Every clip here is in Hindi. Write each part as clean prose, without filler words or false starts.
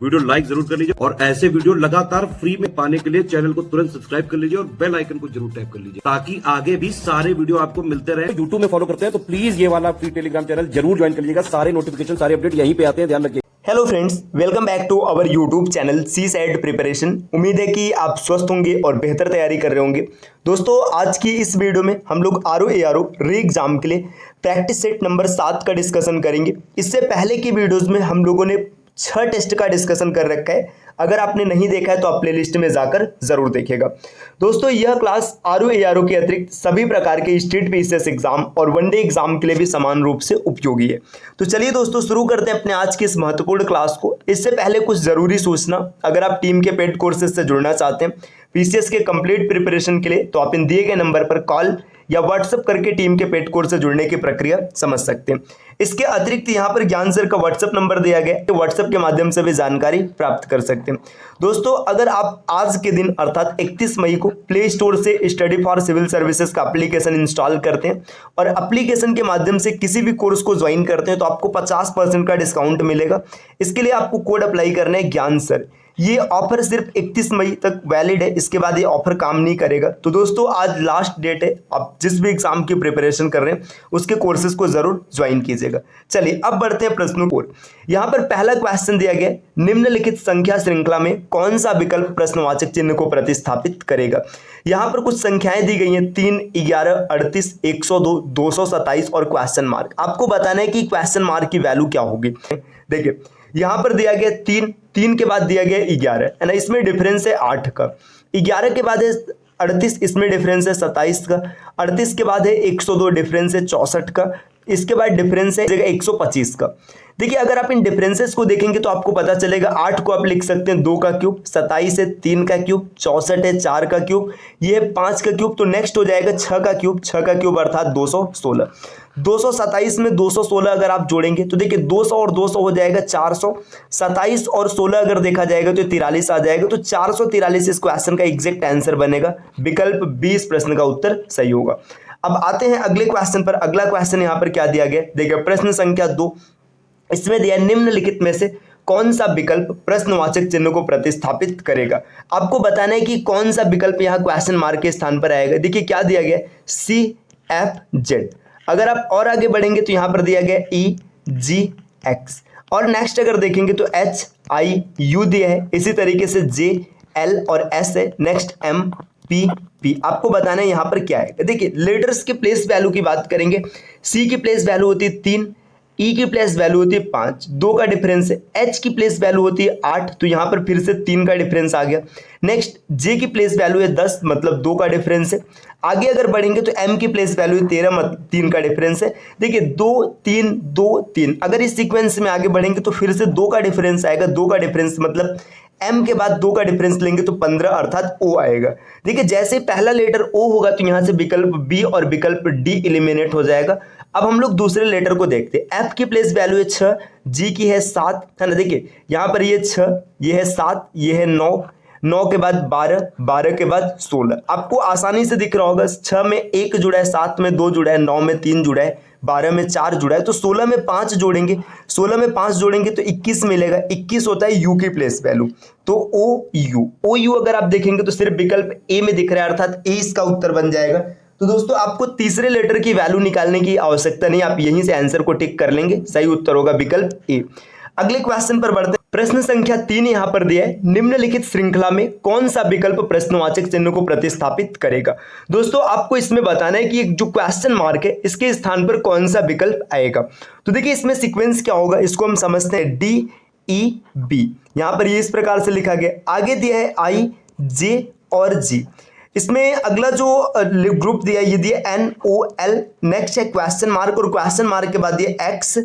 वीडियो लाइक जरूर कर लीजिए और ऐसे वीडियो लगातार फ्री में पाने के लिए चैनल को तुरंत सब्सक्राइब कर लीजिए और बेल आइकन को जरूर टैप कर लीजिए ताकि आगे भी सारे वीडियो आपको मिलते रहे। यूट्यूब में फॉलो करते हैं तो प्लीज ये वाला फ्री टेलीग्राम चैनल जरूर ज्वाइन कर लीजिएगा। सारे नोटिफिकेशन सारे अपडेट यहीं पे आते हैं, ध्यान रखिए। Hello friends, welcome back to our YouTube channel CSAT preparation. उम्मीद है कि आप स्वस्थ होंगे और बेहतर तैयारी कर रहे होंगे। दोस्तों, आज की इस वीडियो में हम लोग RO ARO री एग्जाम के लिए प्रैक्टिस सेट नंबर 7 का डिस्कशन करेंगे। इससे पहले की वीडियोस में हम लोगों ने 6 टेस्ट का डिस्कशन कर रखा है। अगर आपने नहीं देखा है तो आप प्लेलिस्ट में जाकर जरूर देखेगा। दोस्तों, यह क्लास RO ARO के अतिरिक्त सभी प्रकार के स्टेट PCS एग्जाम और वनडे एग्जाम के लिए भी समान रूप से उपयोगी है। तो चलिए दोस्तों, शुरू करते हैं अपने आज की इस महत्वपूर्ण क्लास को। इससे पहले कुछ जरूरी सूचना, अगर आप टीम के पेड कोर्सेज से जुड़ना चाहते हैं PCS के कंप्लीट प्रिपरेशन के लिए, तो आप इन दिए गए नंबर पर कॉल या व्हाट्सएप करके टीम के पेड कोर्स से जुड़ने की प्रक्रिया समझ सकते हैं। इसके अतिरिक्त यहाँ पर ज्ञान सर का व्हाट्सएप नंबर दिया गया है, तो व्हाट्सएप के माध्यम से भी जानकारी प्राप्त कर सकते हैं। दोस्तों, अगर आप आज के दिन अर्थात 31 मई को प्ले स्टोर से स्टडी फॉर सिविल सर्विसेज का एप्लीकेशन इंस्टॉल करते हैं और एप्लीकेशन के माध्यम से किसी भी कोर्स को ज्वाइन करते हैं तो आपको 50% का डिस्काउंट मिलेगा। इसके लिए आपको कोड अप्लाई करना है ज्ञान सर। ये ऑफर सिर्फ 31 मई तक वैलिड है, इसके बाद ये ऑफर काम नहीं करेगा। तो दोस्तों, आज लास्ट डेट है, आप जिस भी एग्जाम की प्रिपरेशन कर रहे हैं उसके कोर्सेज को जरूर ज्वाइन कीजिएगा। चलिए अब बढ़ते हैं प्रश्नों की ओर। यहाँ पर पहला क्वेश्चन दिया गया, निम्नलिखित संख्या श्रृंखला में कौन सा विकल्प प्रश्नवाचक चिन्ह को प्रतिस्थापित करेगा। यहाँ पर कुछ संख्याएं दी गई हैं, 3, 11, 38, 102, 227 और क्वेश्चन मार्क। आपको बताना है कि क्वेश्चन मार्क की वैल्यू क्या होगी। देखिए, यहाँ पर दिया गया 3 के बाद दिया गया 11 है ना, इसमें डिफरेंस है 8 का। 11 के बाद है 38, इसमें डिफरेंस है 27 का। 38 के बाद है 102, डिफरेंस है 64 का। इसके बाद डिफरेंस है 125 का। देखिए, अगर आप इन डिफरेंसेस को देखेंगे तो आपको पता चलेगा 8 को आप लिख सकते हैं 2 का क्यूब, 27 है 3 का क्यूब, 64 है 4 का क्यूब, ये है 5 का क्यूब। तो नेक्स्ट हो जाएगा 6 का क्यूब, 6 का क्यूब अर्थात 216। 227 में 216 अगर आप जोड़ेंगे तो देखिए 200 और 200 हो जाएगा 400। 27 और 16 अगर देखा जाएगा तो 43 आ जाएगा। तो 443 इस क्वेश्चन का एग्जैक्ट आंसर बनेगा। विकल्प 20 प्रश्न का उत्तर सही होगा। अब आते हैं अगले क्वेश्चन पर। अगला क्वेश्चन यहाँ पर क्या दिया गया, देखिए प्रश्न संख्या 2, इसमें दिया निम्नलिखित में से कौन सा विकल्प प्रश्नवाचक चिन्ह को प्रतिस्थापित करेगा। आपको बताना है कि कौन सा विकल्प यहाँ क्वेश्चन मार्क के स्थान पर आएगा। देखिए क्या दिया गया, CFZ। अगर आप और आगे बढ़ेंगे तो यहाँ पर दिया गया EGX और नेक्स्ट अगर देखेंगे तो HIU दिया है। इसी तरीके से JL और S है। Next MPP। आपको बताना है यहाँ पर क्या है। देखिए, लेटर्स के प्लेस वैल्यू की बात करेंगे। C की प्लेस वैल्यू होती है 3, E की प्लेस वैल्यू होती है 5, 2 का डिफरेंस है। H की प्लेस वैल्यू होती है 8, तो यहाँ पर फिर से 3 का डिफरेंस आ गया। नेक्स्ट J की प्लेस वैल्यू है 10, मतलब 2 का डिफरेंस है। आगे अगर बढ़ेंगे तो M की प्लेस वैल्यू है 13, मतलब 3 का डिफरेंस है। देखिए 2 3 2 3, अगर इस सीक्वेंस में आगे बढ़ेंगे तो फिर से 2 का डिफरेंस आएगा। 2 का डिफरेंस मतलब M के बाद 2 का डिफरेंस लेंगे तो 15 अर्थात O आएगा। देखिए, जैसे पहला लेटर O होगा तो यहाँ से विकल्प B और विकल्प D एलिमिनेट हो जाएगा। अब हम लोग दूसरे लेटर को देखते हैं। F की प्लेस वैल्यू है 6, G की है 7, है ना। देखिए यहाँ पर ये 6, ये है 7, ये है 9, 9 के बाद 12, 12 के बाद 16। आपको आसानी से दिख रहा होगा, 6 में 1 जुड़ा है, 7 में 2 जुड़ा है, 9 में 3 जुड़ा है, 12 में 4 जुड़ा है। तो 16 में 5 जोड़ेंगे, 16 में 5 जोड़ेंगे तो 21 मिलेगा। 21 होता है U की प्लेस वैल्यू, तो OU अगर आप देखेंगे तो सिर्फ विकल्प A में दिख रहा है, अर्थात A इसका उत्तर बन जाएगा। तो दोस्तों, आपको तीसरे लेटर की वैल्यू निकालने की आवश्यकता नहीं, आप यहीं से आंसर को टिक कर लेंगे। सही उत्तर होगा विकल्प A। अगले क्वेश्चन पर बढ़ते हैं। प्रश्न संख्या 3 यहां पर दिया है, निम्नलिखित श्रृंखला में कौन सा विकल्प प्रश्नवाचक चिन्ह को प्रतिस्थापित करेगा। दोस्तों, आपको इसमें बताना है कि जो क्वेश्चन मार्क है इसके स्थान पर कौन सा विकल्प आएगा। तो देखिए, इसमें सीक्वेंस क्या होगा, इसको हम समझते हैं। DEB यहां पर ये इस प्रकार से लिखा गया। आगे दिया है I, J और G। इसमें अगला जो ग्रुप दिया ये दिया NOL। नेक्स्ट है क्वेश्चन मार्क और क्वेश्चन मार्क के बाद दिया X,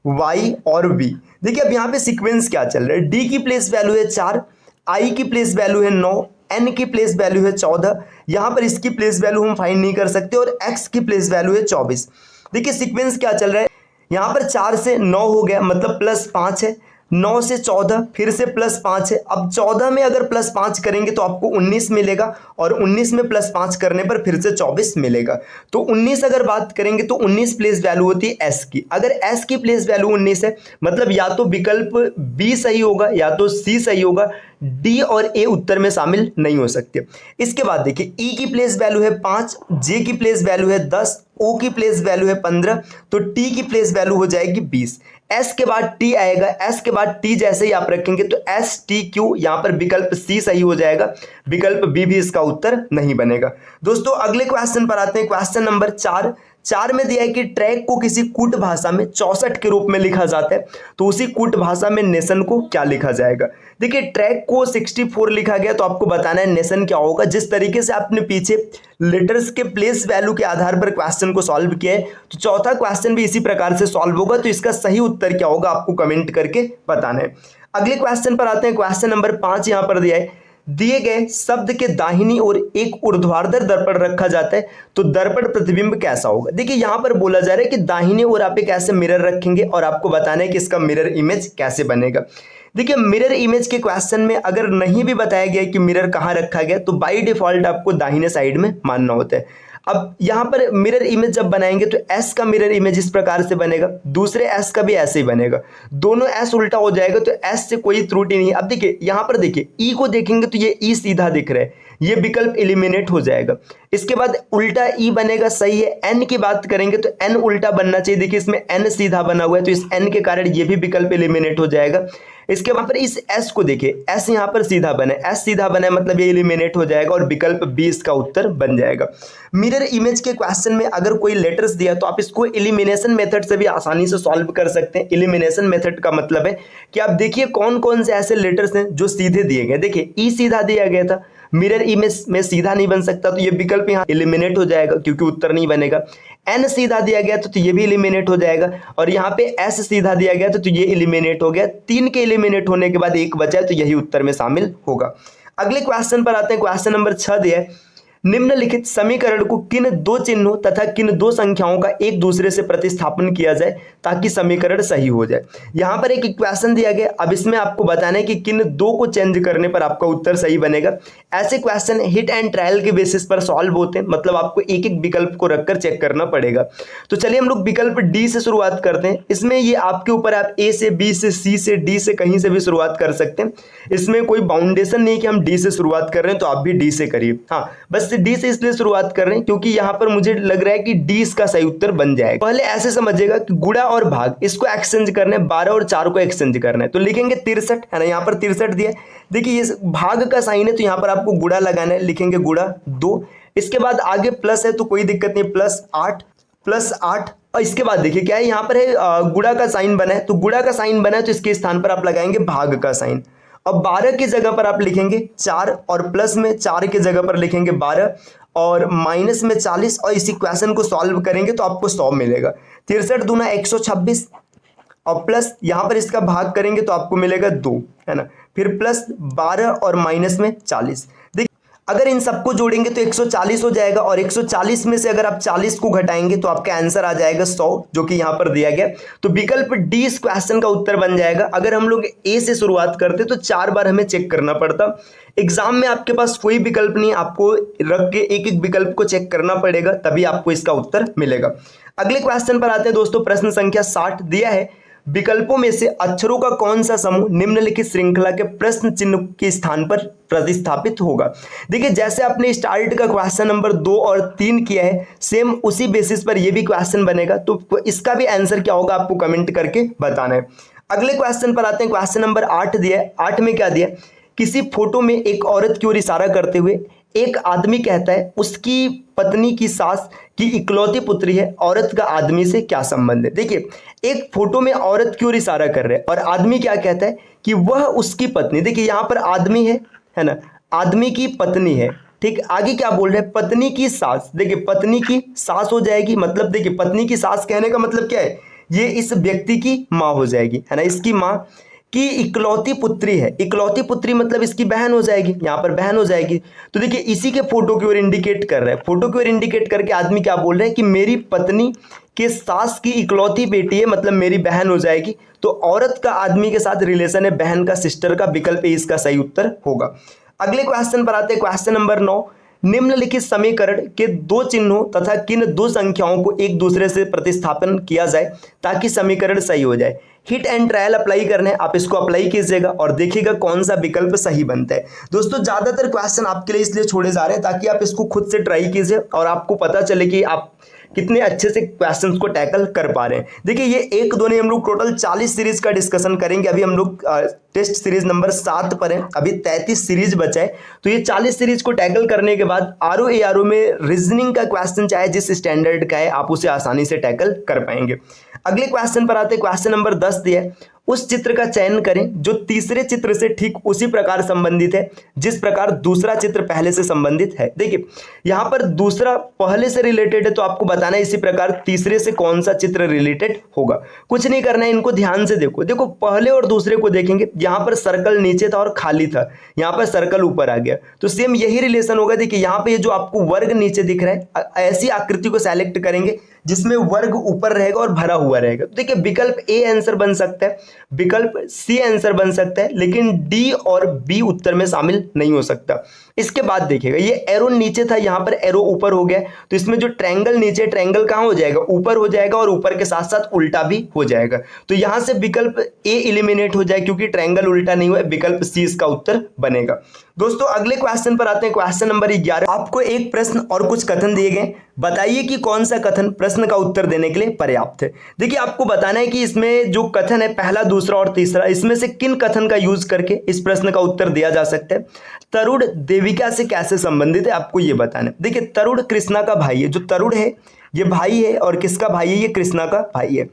Y और V। देखिए, अब यहाँ पे सीक्वेंस क्या चल रहा है। D की प्लेस वैल्यू है 4, I की प्लेस वैल्यू है 9, N की प्लेस वैल्यू है 14। यहाँ पर इसकी प्लेस वैल्यू हम फाइंड नहीं कर सकते और X की प्लेस वैल्यू है 24। देखिए सीक्वेंस क्या चल रहा है, यहाँ पर 4 से 9 हो गया मतलब +5 है। 9 से 14 फिर से +5 है। अब 14 में अगर +5 करेंगे तो आपको 19 मिलेगा और 19 में +5 करने पर फिर से 24 मिलेगा। तो 19 अगर बात करेंगे तो 19 प्लेस वैल्यू होती है एस की। अगर एस की प्लेस वैल्यू 19 है मतलब या तो विकल्प बी सही होगा या तो सी सही होगा, डी और ए उत्तर में शामिल नहीं हो सकते। इसके बाद देखिए ई की प्लेस वैल्यू है 5, जे की प्लेस वैल्यू है 10, ओ की प्लेस वैल्यू है 15, तो टी की प्लेस वैल्यू हो जाएगी 20। एस के बाद टी आएगा, एस के बाद टी जैसे ही आप रखेंगे तो एस टी क्यू, यहां पर विकल्प सी सही हो जाएगा, विकल्प बी भी इसका उत्तर नहीं बनेगा। दोस्तों अगले क्वेश्चन पर आते हैं, क्वेश्चन नंबर 4 में दिया है कि ट्रैक को किसी कूट भाषा में 64 के रूप में लिखा जाता है, तो उसी कूट भाषा में नेशन को क्या लिखा जाएगा। देखिए ट्रैक को 64 लिखा गया तो आपको बताना है नेशन क्या होगा। जिस तरीके से आपने पीछे लेटर्स के प्लेस वैल्यू के आधार पर क्वेश्चन को सॉल्व किया है तो चौथा क्वेश्चन भी इसी प्रकार से सॉल्व होगा। तो इसका सही उत्तर क्या होगा आपको कमेंट करके बताना है। अगले क्वेश्चन पर आते हैं, क्वेश्चन नंबर 5 यहां पर दिया है, दिए गए शब्द के दाहिनी ओर एक ऊर्ध्वाधर दर्पण रखा जाता है तो दर्पण प्रतिबिंब कैसा होगा। देखिए यहां पर बोला जा रहा है कि दाहिने ओर आप एक ऐसे मिरर रखेंगे और आपको बताना है कि इसका मिरर इमेज कैसे बनेगा। देखिए मिरर इमेज के क्वेश्चन में अगर नहीं भी बताया गया कि मिरर कहां रखा गया तो बाय डिफॉल्ट आपको दाहिने साइड में मानना होता है। अब यहां पर मिरर इमेज जब बनाएंगे तो एस का मिरर इमेज इस प्रकार से बनेगा, दूसरे एस का भी ऐसे ही बनेगा, दोनों एस उल्टा हो जाएगा तो एस से कोई त्रुटि नहीं है। अब देखिए यहां पर देखिए ई को देखेंगे तो ये ई सीधा दिख रहा है, ये विकल्प एलिमिनेट हो जाएगा। इसके बाद उल्टा ई बनेगा, सही है। एन की बात करेंगे तो एन उल्टा बनना चाहिए, देखिए इसमें एन सीधा बना हुआ है तो इस एन के कारण ये भी विकल्प एलिमिनेट हो जाएगा। इसके बाद पर इस एस को देखिए, एस यहां पर सीधा बना है, एस सीधा बना है मतलब ये एलिमिनेट हो जाएगा और विकल्प बी इसका उत्तर बन जाएगा। मिरर इमेज के क्वेश्चन में अगर कोई लेटर्स दिया तो आप इसको एलिमिनेशन मेथड से भी आसानी से सॉल्व कर सकते हैं। एलिमिनेशन मेथड का मतलब है कि आप देखिए कौन कौन से ऐसे लेटर्स हैं जो सीधे दिए गए। देखिए ई सीधा दिया गया था, मिरर इमेज में सीधा नहीं बन सकता तो ये विकल्प यहाँ एलिमिनेट हो जाएगा क्योंकि उत्तर नहीं बनेगा। एन सीधा दिया गया तो ये भी एलिमिनेट हो जाएगा और यहाँ पे एस सीधा दिया गया तो ये एलिमिनेट हो गया। 3 के एलिमिनेट होने के बाद 1 बचा है तो यही उत्तर में शामिल होगा। अगले क्वेश्चन पर आते हैं, क्वेश्चन नंबर 6 दिया है, निम्नलिखित समीकरण को किन 2 चिन्हों तथा किन 2 संख्याओं का एक दूसरे से प्रतिस्थापन किया जाए ताकि समीकरण सही हो जाए। यहां पर एक इक्वेशन दिया गया, अब इसमें आपको बताना है कि किन 2 को चेंज करने पर आपका उत्तर सही बनेगा। ऐसे क्वेश्चन हिट एंड ट्रायल के बेसिस पर सॉल्व होते हैं, मतलब आपको एक एक विकल्प को रखकर चेक करना पड़ेगा। तो चलिए हम लोग विकल्प डी से शुरुआत करते हैं। इसमें ये आपके ऊपर, आप ए से बी से सी से डी से कहीं से भी शुरुआत कर सकते हैं, इसमें कोई बाउंडेशन नहीं कि हम डी से शुरुआत कर रहे हैं तो आप भी डी से करिए। हाँ बस डी से इसलिए शुरुआत कर रहे हैं क्योंकि यहां पर मुझे लग रहा है कि डी इसका सही उत्तर बन जाएगा। पहले ऐसे समझिएगा कि गुणा और भाग इसको एक्सचेंज करना है, 12 और 4 को एक्सचेंज करना है तो लिखेंगे 63 है ना, यहां पर 63 दिया है। देखिए ये भाग का साइन है तो यहां पर आपको गुणा लगाना है, लिखेंगे गुणा 2। इसके बाद आगे प्लस है तो कोई दिक्कत नहीं, +8 और इसके बाद देखिए क्या है, यहां पर है गुणा का साइन बना है तो गुणा का साइन बना है तो इसके स्थान पर आप लगाएंगे भाग का साइन। अब 12 की जगह पर आप लिखेंगे 4 और प्लस में 4 की जगह पर लिखेंगे 12 और माइनस में 40 और इसी क्वेश्चन को सॉल्व करेंगे तो आपको 100 मिलेगा। 63 दूना 126 और प्लस यहाँ पर इसका भाग करेंगे तो आपको मिलेगा 2 है ना, फिर प्लस 12 और माइनस में 40। देखिए अगर इन सबको जोड़ेंगे तो 140 हो जाएगा और 140 में से अगर आप 40 को घटाएंगे तो आपका आंसर आ जाएगा 100 जो कि यहाँ पर दिया गया। तो विकल्प डी इस क्वेश्चन का उत्तर बन जाएगा। अगर हम लोग ए से शुरुआत करते तो 4 बार हमें चेक करना पड़ता। एग्जाम में आपके पास कोई विकल्प नहीं, आपको रख के एक एक विकल्प को चेक करना पड़ेगा तभी आपको इसका उत्तर मिलेगा। अगले क्वेश्चन पर आते हैं दोस्तों, प्रश्न संख्या 60 दिया है, विकल्पों में से अक्षरों का कौन सा समूह निम्नलिखित श्रृंखला के प्रश्न चिन्ह के स्थान पर प्रतिस्थापित होगा। देखिए जैसे आपने स्टार्ट का क्वेश्चन नंबर 2 और 3 किया है, सेम उसी बेसिस पर यह भी क्वेश्चन बनेगा तो इसका भी आंसर क्या होगा आपको कमेंट करके बताना है। अगले क्वेश्चन पर आते हैं, क्वेश्चन नंबर 8 दिया है। 8 में क्या दिया, किसी फोटो में एक औरत की ओर इशारा करते हुए एक आदमी कहता है उसकी पत्नी की सास की इकलौती पुत्री है, औरत का आदमी से क्या संबंध है। देखिए एक फोटो में औरत की ओर इशारा कर रहे हैं और आदमी क्या कहता है कि वह उसकी पत्नी, देखिए यहां पर आदमी है ना, आदमी की पत्नी है, ठीक। आगे क्या बोल रहे हैं, पत्नी की सास। देखिए पत्नी की सास हो जाएगी, मतलब देखिए पत्नी की सास कहने का मतलब क्या है, ये इस व्यक्ति की माँ हो जाएगी है ना, इसकी माँ कि इकलौती पुत्री है। इकलौती पुत्री मतलब इसकी बहन हो जाएगी, यहाँ पर बहन हो जाएगी। तो देखिए इसी के फोटो की ओर इंडिकेट कर रहा है। फोटो की ओर इंडिकेट करके आदमी क्या बोल रहे हैं कि मेरी पत्नी के सास की इकलौती बेटी है, मतलब मेरी बहन हो जाएगी। तो औरत का आदमी के साथ रिलेशन है, बहन का, सिस्टर का। विकल्प ए इसका सही उत्तर होगा। अगले क्वेश्चन पर आते हैं, क्वेश्चन नंबर 9। निम्नलिखित समीकरण के दो चिन्हों तथा किन दो संख्याओं को एक दूसरे से प्रतिस्थापन किया जाए ताकि समीकरण सही हो जाए। हिट एंड ट्रायल अप्लाई करने, आप इसको अप्लाई कीजिएगा और देखिएगा कौन सा विकल्प सही बनता है। दोस्तों ज्यादातर क्वेश्चन आपके लिए इसलिए छोड़े जा रहे हैं ताकि आप इसको खुद से ट्राई कीजिए और आपको पता चले कि आप कितने अच्छे से क्वेश्चंस को टैकल कर पा रहे हैं। देखिए ये 1 2 नहीं, हम लोग टोटल 40 सीरीज का डिस्कशन करेंगे। अभी हम लोग टेस्ट सीरीज नंबर 7 पर हैं, अभी 33 सीरीज बचा है। तो ये 40 सीरीज को टैकल करने के बाद ROARO में रीजनिंग का क्वेश्चन चाहे जिस स्टैंडर्ड का है आप उसे आसानी से टैकल कर पाएंगे। अगले क्वेश्चन पर आते हैं, क्वेश्चन नंबर 10 दिया है। उस चित्र का चयन करें जो तीसरे चित्र से ठीक उसी प्रकार संबंधित है जिस प्रकार दूसरा चित्र पहले से संबंधित है। देखिए यहां पर दूसरा पहले से रिलेटेड है तो आपको बताना है इसी प्रकार तीसरे से कौन सा चित्र रिलेटेड होगा। कुछ नहीं करना है, इनको ध्यान से देखो। देखो पहले और दूसरे को देखेंगे, यहां पर सर्कल नीचे था और खाली था, यहां पर सर्कल ऊपर आ गया, तो सेम यही रिलेशन होगा। देखिए यहां पे जो आपको वर्ग नीचे दिख रहा है, ऐसी आकृति को सेलेक्ट करेंगे जिसमें वर्ग ऊपर रहेगा और भरा हुआ रहेगा। तो देखिए विकल्प ए आंसर बन सकता है, विकल्प सी आंसर बन सकता है, लेकिन डी और बी उत्तर में शामिल नहीं हो सकता। इसके बाद देखिएगा ये एरो नीचे था, यहां पर एरो ऊपर हो गया, तो इसमें जो ट्रायंगल नीचे, ट्रायंगल कहां हो जाएगा, ऊपर हो जाएगा और ऊपर के साथ साथ उल्टा भी हो जाएगा। तो यहां से विकल्प ए एलिमिनेट हो जाए क्योंकि ट्रायंगल उल्टा नहीं हुआ, विकल्प सी इसका उत्तर बनेगा। दोस्तों अगले क्वेश्चन पर आते हैं, क्वेश्चन नंबर 11। आपको एक प्रश्न और कुछ कथन दिए गए, बताइए कि कौन सा कथन प्रश्न का उत्तर देने के लिए पर्याप्त है। देखिए आपको बताना है कि इसमें जो कथन है पहला, दूसरा और तीसरा, इसमें से किन कथन का यूज करके इस प्रश्न का उत्तर दिया जा सकता है। तरुण देविका से कैसे संबंधित है आपको ये बताना है। देखिए तरुण कृष्णा का भाई है, जो तरुण है ये भाई है और किसका भाई है, ये कृष्णा का भाई है।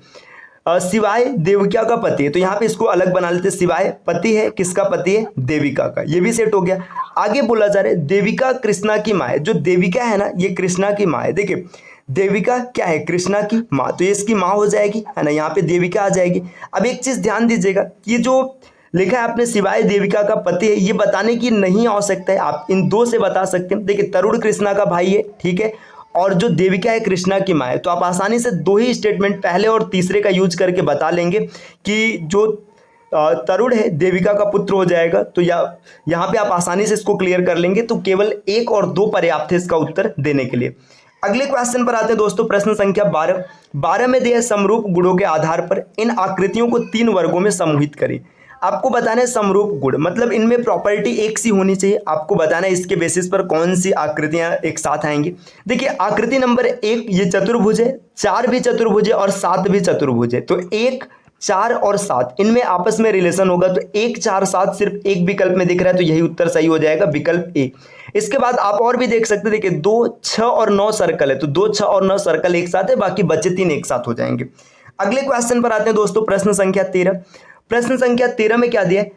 शिवाय देविका का पति है, तो यहाँ पे इसको अलग बना लेते हैं। शिवाय पति है, किसका पति है, देविका का, ये भी सेट हो गया। आगे बोला जा रहा है देविका कृष्णा की माँ है, जो देविका है ना ये कृष्णा की माँ है। देखिए देविका क्या है, कृष्णा की माँ, तो ये इसकी माँ हो जाएगी, है ना, यहाँ पे देविका आ जाएगी। अब एक चीज ध्यान दीजिएगा, ये जो लिखा है आपने शिवाय देविका का पति है, ये बताने की नहीं आवश्यकता है, आप इन दो से बता सकते हैं। देखिए तरुण कृष्णा का भाई है, ठीक है, और जो देविका है कृष्णा की माँ है, तो आप आसानी से दो ही स्टेटमेंट पहले और तीसरे का यूज करके बता लेंगे कि जो तरुण है देविका का पुत्र हो जाएगा। तो यहाँ पे आप आसानी से इसको क्लियर कर लेंगे। तो केवल 1 और 2 पर्याप्त है इसका उत्तर देने के लिए। अगले क्वेश्चन पर आते हैं दोस्तों, प्रश्न संख्या 12 में दिए समरूप गुणों के आधार पर इन आकृतियों को 3 वर्गों में समूहित करें। आपको बताना है समरूप गुण मतलब इनमें प्रॉपर्टी एक सी होनी चाहिए। आपको बताना है इसके बेसिस पर कौन सी आकृतियां एक साथ आएंगी। देखिए आकृति नंबर 1 ये चतुर्भुज है, 4 भी चतुर्भुज है और 7 भी चतुर्भुज है। तो 1, 4 और 7 इनमें आपस में रिलेशन होगा। तो 1, 4, 7 सिर्फ एक विकल्प में दिख रहा है, तो यही उत्तर सही हो जाएगा, विकल्प ए। इसके बाद आप और भी देख सकते हैं, देखिए 2, 6 और 9 सर्कल है, तो 2, 6 और 9 सर्कल एक साथ है, बाकी बचे 3 एक साथ हो जाएंगे। अगले क्वेश्चन पर आते हैं दोस्तों, प्रश्न संख्या 13। प्रश्न संख्या 13 में क्या दिया है,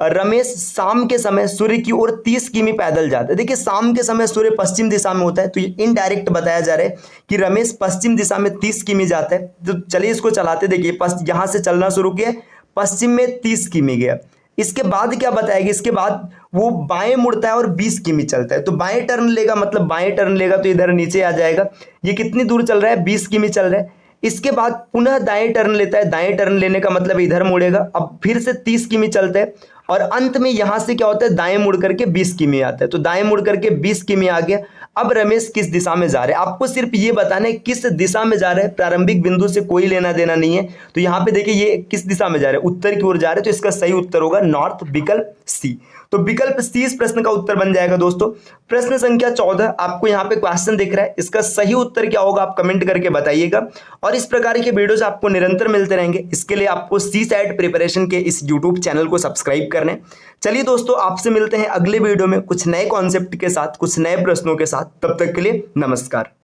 रमेश शाम के समय सूर्य की ओर 30 किमी पैदल जाता है। देखिए शाम के समय सूर्य पश्चिम दिशा में होता है, तो ये इनडायरेक्ट बताया जा रहा है कि रमेश पश्चिम दिशा में 30 किमी जाता है। तो चलिए इसको चलाते, देखिए यहाँ से चलना शुरू किया, पश्चिम में 30 किमी गया। इसके बाद क्या बताएगा, इसके बाद वो बाएं मुड़ता है और 20 किमी चलता है। तो बाएं टर्न लेगा, मतलब बाएं टर्न लेगा तो इधर नीचे आ जाएगा। ये कितनी दूर चल रहा है, 20 किमी चल रहा है। इसके बाद पुनः दाएं टर्न लेता है, दाएं टर्न लेने का मतलब इधर मुड़ेगा, अब फिर से 30 किमी चलता है और अंत में यहां से क्या होता है, दाएं मुड़ करके 20 किमी आता है। तो दाएं मुड़ करके 20 किमी आ गया। अब रमेश किस दिशा में जा रहे हैं, आपको सिर्फ ये बताना है किस दिशा में जा रहे हैं, प्रारंभिक बिंदु से कोई लेना देना नहीं है। तो यहाँ पे देखिए ये किस दिशा में जा रहे हैं, उत्तर की ओर जा रहे हैं, तो इसका सही उत्तर होगा नॉर्थ, विकल्प सी। तो विकल्प सी इस प्रश्न का उत्तर बन जाएगा दोस्तों। प्रश्न संख्या 14 आपको यहाँ पे क्वेश्चन दिख रहा है, इसका सही उत्तर क्या होगा आप कमेंट करके बताइएगा। और इस प्रकार के वीडियोस आपको निरंतर मिलते रहेंगे, इसके लिए आपको CSAT प्रिपरेशन के इस यूट्यूब चैनल को सब्सक्राइब करने। चलिए दोस्तों आपसे मिलते हैं अगले वीडियो में कुछ नए कॉन्सेप्ट के साथ, कुछ नए प्रश्नों के साथ। तब तक के लिए नमस्कार।